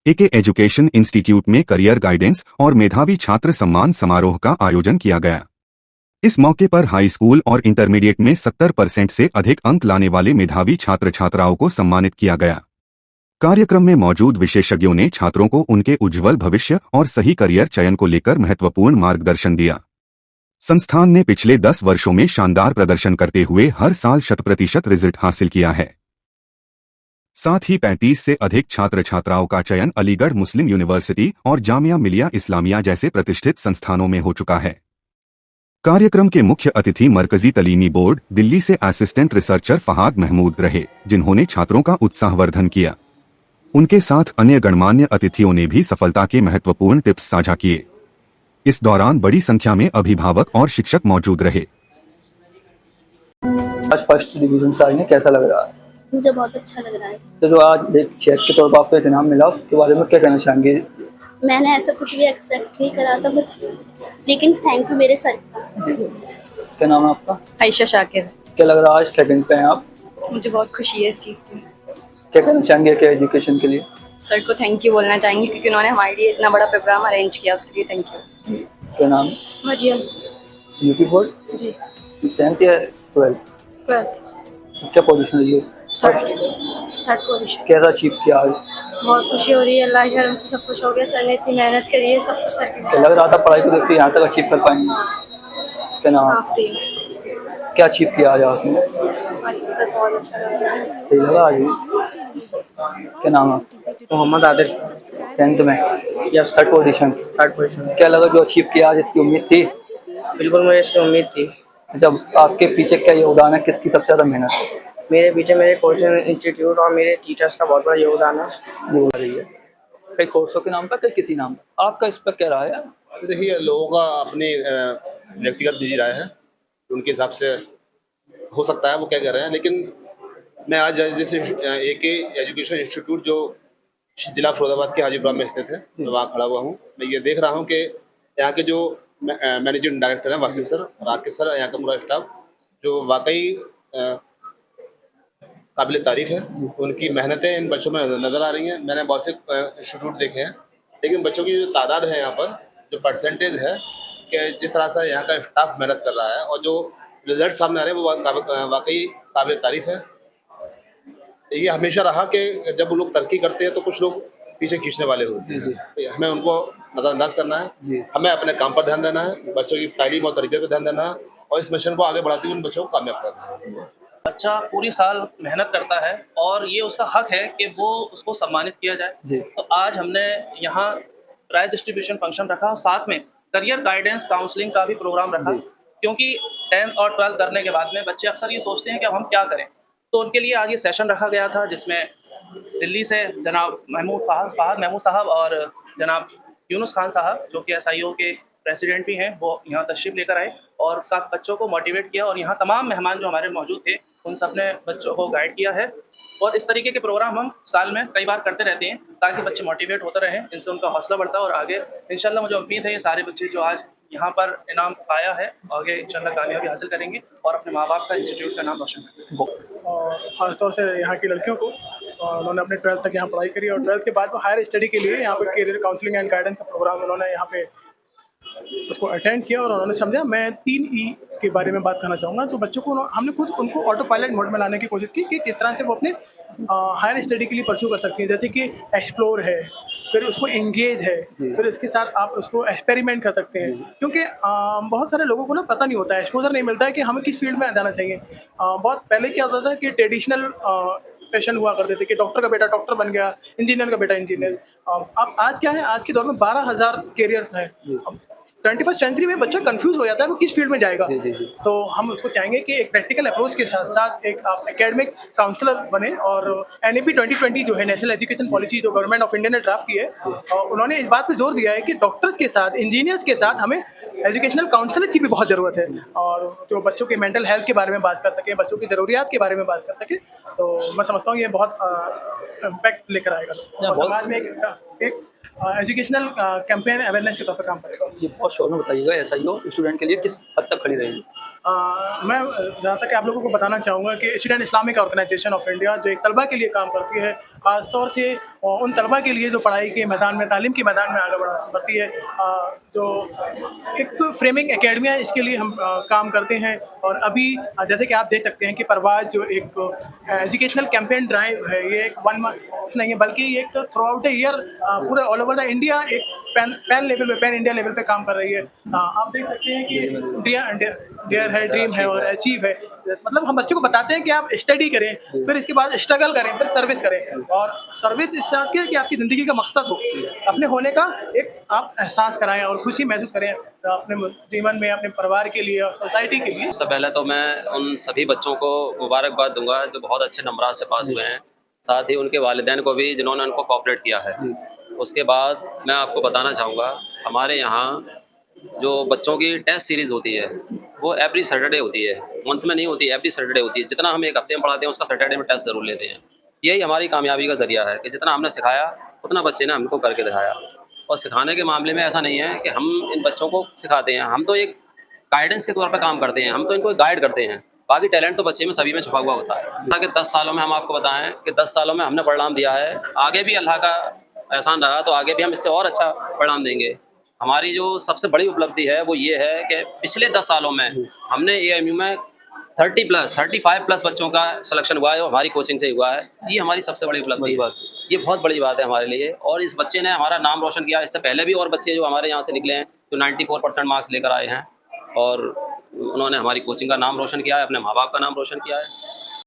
एके education institute में career guidance और मेधावी छात्र सम्मान समारोह का आयोजन किया गया। इस मौके पर हाई स्कूल और इंटरमीडिएट में 70% से अधिक अंक लाने वाले मेधावी छात्र छात्राओं को सम्मानित किया गया। कार्यक्रम में मौजूद विशेषज्ञों ने छात्रों को उनके उज्जवल भविष्य और सही करियर चयन को लेकर महत्वपूर्ण मार्गदर्शन दिया। संस्थान ने पिछले 10 वर्षों में शानदार प्रदर्शन करते हुए हर साल 100% रिजल्ट हासिल किया है। साथ ही 35 से अधिक छात्र छात्राओं का चयन अलीगढ़ मुस्लिम यूनिवर्सिटी और जामिया मिलिया इस्लामिया जैसे प्रतिष्ठित संस्थानों में हो चुका है। कार्यक्रम के मुख्य अतिथि मरकजी तलीमी बोर्ड दिल्ली से असिस्टेंट रिसर्चर फहाद महमूद रहे, जिन्होंने छात्रों का उत्साहवर्धन किया। उनके साथ अन्य गणमान्य अतिथियों ने भी सफलता के महत्वपूर्ण टिप्स साझा किए। इस दौरान बड़ी संख्या में अभिभावक और शिक्षक मौजूद रहे। आज फर्स्ट डिवीजन से आए, कैसा लग रहा है? मुझे बहुत अच्छा लग रहा है। तो जो आज एक शेफ के तौर पर आपको एक इनाम मिला, उसके बारे में क्या कहना चाहेंगे? मैंने ऐसा कुछ भी एक्सपेक्ट नहीं करा था, बस लेकिन थैंक यू मेरे सर का। क्या नाम है आपका? आयशा शाकिर। क्या लग रहा है आज सेकंड पे हैं आप? मुझे बहुत खुशी है इस चीज़ की। क्या कहना चाहेंगे क्या एजुकेशन के लिए? सर को थैंक यू बोलना चाहेंगे क्योंकि उन्होंने हमारे लिए इतना बड़ा प्रोग्राम अरेंज किया, उसके लिए थैंक यू। क्या नाम? मरियम। UP board? जी। 10th या 12th? 12th। क्या पोजीशन रही है? Third position. कैसा अचीव किया आज? बहुत खुशी हो रही है, अल्लाह के करम से सब कुछ हो गया। सर ने इतनी मेहनत करी है, सब कुछ सर की क्या लग रहा था पढ़ाई को देखते यहाँ तक अचीव कर पाएंगे? क्या नाम? आफरीन। क्या अचीव किया आज आपने? आज सर बहुत अच्छा लग रहा है। सही लगा आज? क्या नाम है? मोहम्मद आदिल। 10th में? Yes. Third position? Third position. क्या लगा जो अचीव किया आज, इसकी उम्मीद थी? बिल्कुल मुझे इसकी उम्मीद थी। जब आपके पीछे क्या योगदान है, किसकी सबसे ज़्यादा मेहनत है? मेरे पीछे मेरे कोचिंग इंस्टीट्यूट और मेरे टीचर्स का बहुत बड़ा योगदान है। हो रही है कई कोर्सों के नाम पर, कई किसी नाम पर। आपका इस पर क्या राय है? देखिए, लोगों का अपनी व्यक्तिगत निजी राय है, उनके हिसाब से हो सकता है वो क्या कह रहे हैं, लेकिन मैं आज जैसे एके एजुकेशन इंस्टीट्यूट जो जिला फिरोजाबाद के हाजीपुरा में स्थित है, मैं वहाँ खड़ा हुआ हूँ। मैं ये देख रहा हूँ कि यहाँ के जो मैनेजिंग डायरेक्टर हैं वासिफ सर, राकेश सर, यहाँ का पूरा स्टाफ जो वाकई काबिल तारीफ है। उनकी मेहनतें इन बच्चों में नज़र आ रही हैं। मैंने बहुत से इंस्टीट्यूट देखे हैं, लेकिन बच्चों की जो तादाद है यहाँ पर, जो परसेंटेज है कि जिस तरह से यहाँ का स्टाफ मेहनत कर रहा है और जो रिजल्ट सामने आ रहे हैं वो वाकई काबिल तारीफ है। ये हमेशा रहा कि जब वो लोग तरक्की करते हैं तो कुछ लोग पीछे खींचने वाले होते हैं, तो हमें उनको नज़रअंदाज करना है। हमें अपने काम पर ध्यान देना है, बच्चों की तालीम और तरीके पर ध्यान देना है और इस मिशन को आगे बढ़ाते हुए उन बच्चों को कामयाब करना है। बच्चा पूरी साल मेहनत करता है और ये उसका हक है कि वो उसको सम्मानित किया जाए। तो आज हमने यहाँ प्राइज डिस्ट्रीब्यूशन फंक्शन रखा और साथ में करियर गाइडेंस काउंसलिंग का भी प्रोग्राम रखा, क्योंकि 10th और 12th करने के बाद में बच्चे अक्सर ये सोचते हैं कि अब हम क्या करें। तो उनके लिए आज ये सेशन रखा गया था, जिसमें दिल्ली से जनाब फहाद महमूद साहब और जनाब यूनुस खान साहब जो कि SIO के प्रेसिडेंट भी हैं, वो यहाँ तशरीफ़ लेकर आए और काफ़ी बच्चों को मोटिवेट किया। और यहाँ तमाम मेहमान जो हमारे मौजूद थे उन सब ने बच्चों को गाइड किया है। और इस तरीके के प्रोग्राम हम साल में कई बार करते रहते हैं ताकि बच्चे मोटिवेट होते रहें, इनसे उनका हौसला बढ़ता है और आगे इंशाल्लाह मुझे उम्मीद है ये सारे बच्चे जो आज यहाँ पर इनाम पाया है आगे इंशाल्लाह कामयाबी हासिल करेंगे और अपने माँ बाप का इंस्टीट्यूट का नाम रोशन करेंगे। और ख़ासतौर से यहाँ की लड़कियों को, उन्होंने अपने 12th तक यहाँ पढ़ाई करी और 12th के बाद वो हायर स्टडी के लिए यहाँ पे करियर काउंसलिंग एंड गाइडेंस का प्रोग्राम उन्होंने यहाँ पे उसको अटेंड किया और उन्होंने समझा। मैं 3E के बारे में बात करना चाहूँगा। तो बच्चों को हमने खुद उनको ऑटो पायलट मोड में लाने की कोशिश की कि किस तरह से वो अपने हायर स्टडी के लिए परस्यू कर सकती हैं, जैसे कि एक्सप्लोर है, फिर उसको एंगेज है, फिर इसके साथ आप उसको एक्सपेरिमेंट कर सकते हैं। क्योंकि बहुत सारे लोगों को ना पता नहीं होता है, एक्सपोजर नहीं मिलता है कि हमें किस फील्ड में जाना चाहिए। बहुत पहले क्या होता था कि ट्रेडिशनल पैशन हुआ करते थे कि डॉक्टर का बेटा डॉक्टर बन गया, इंजीनियर का बेटा इंजीनियर। अब आज क्या है, आज के दौर में 12,000 कैरियर्स हैं। 21st सेंचुरी में बच्चा कंफ्यूज हो जाता है वो किस फील्ड में जाएगा। तो हम उसको चाहेंगे कि एक प्रैक्टिकल अप्रोच के साथ साथ एक आप एकेडमिक काउंसलर बने। और NEP 2020 जो है नेशनल एजुकेशन पॉलिसी जो गवर्नमेंट ऑफ इंडिया ने ड्राफ्ट की है, और उन्होंने इस बात पे जोर दिया है कि डॉक्टर्स के साथ, इंजीनियर्स के साथ हमें एजुकेशनल काउंसलर की भी बहुत ज़रूरत है, और जो बच्चों के मेंटल हेल्थ के बारे में बात कर सके, बच्चों की ज़रूरियात के बारे में बात कर सके। तो मैं समझता हूँ ये बहुत इम्पैक्ट लेकर आएगा और समाज में एक एजुकेशनल कैंपेन अवेयरनेस के तौर पर काम करेगा। ये बहुत शोर में बताइएगा, SIO स्टूडेंट के लिए किस हद तक खड़ी रहेगी? मैं जहाँ तक आप लोगों को बताना चाहूँगा कि student Islamic organization of India जो एक तलबा के लिए काम करती है, ख़ासतौर से उन तलबा के लिए जो पढ़ाई के मैदान में, तालीम के मैदान में आगे बढ़ती है। जो एक फ्रेमिंग एकेडमिया, इसके लिए हम काम करते हैं। और अभी जैसे कि आप देख सकते हैं कि परवाज़ जो एक एजुकेशनल कैंपेन ड्राइव है, ये एक 1 मंथ नहीं है, बल्कि ये एक थ्रू आउट द ईयर पूरे ऑल ओवर द इंडिया एक पैन लेवल पे, पैन इंडिया लेवल पे काम कर रही है। आप देख सकते हैं कि डेयर है, ड्रीम है और अचीव है। मतलब हम बच्चों को बताते हैं कि आप स्टडी करें, फिर इसके बाद स्ट्रगल करें, फिर सर्विस करें। और सर्विस इस बात की है कि आपकी ज़िंदगी का मकसद हो, अपने होने का एक आप एहसास कराएं और खुशी महसूस करें अपने जीवन में, अपने परिवार के लिए और सोसाइटी के लिए। सबसे पहले तो मैं उन सभी बच्चों को मुबारकबाद दूंगा जो बहुत अच्छे नंबरात से पास हुए हैं, साथ ही उनके वालिदैन को भी जिन्होंने उनको कोऑपरेट किया है। उसके बाद मैं आपको बताना चाहूँगा, हमारे यहाँ जो बच्चों की टेस्ट सीरीज़ होती है वो एवरी सैटरडे होती है, मंथ में नहीं होती, एवरी सैटरडे होती है। जितना हम एक हफ्ते में पढ़ाते हैं उसका सैटरडे में टेस्ट ज़रूर लेते हैं। यही हमारी कामयाबी का ज़रिया है कि जितना हमने सिखाया उतना बच्चे ने हमको करके दिखाया। और सिखाने के मामले में ऐसा नहीं है कि हम इन बच्चों को सिखाते हैं, हम तो एक गाइडेंस के तौर पर काम करते हैं, हम तो इनको गाइड करते हैं। बाकी टैलेंट तो बच्चे में सभी में छुपा हुआ होता है। ताकि 10 सालों में हम आपको बताएं कि 10 सालों में हमने परिणाम दिया है, आगे भी अल्लाह का एहसान रहा तो आगे भी हम इससे और अच्छा परिणाम देंगे। हमारी जो सबसे बड़ी उपलब्धि है वो ये है कि पिछले 10 सालों में हमने एएमयू में 35 प्लस बच्चों का सिलेक्शन हुआ है, वो हमारी कोचिंग से हुआ है। ये हमारी सबसे बड़ी उपलब्धि है, ये बहुत बड़ी बात है हमारे लिए। और इस बच्चे ने हमारा नाम रोशन किया। इससे पहले भी और बच्चे जो हमारे यहाँ से निकले हैं जो 94% मार्क्स लेकर आए हैं और उन्होंने हमारी कोचिंग का नाम रोशन किया है, अपने माँ बाप का नाम रोशन किया है।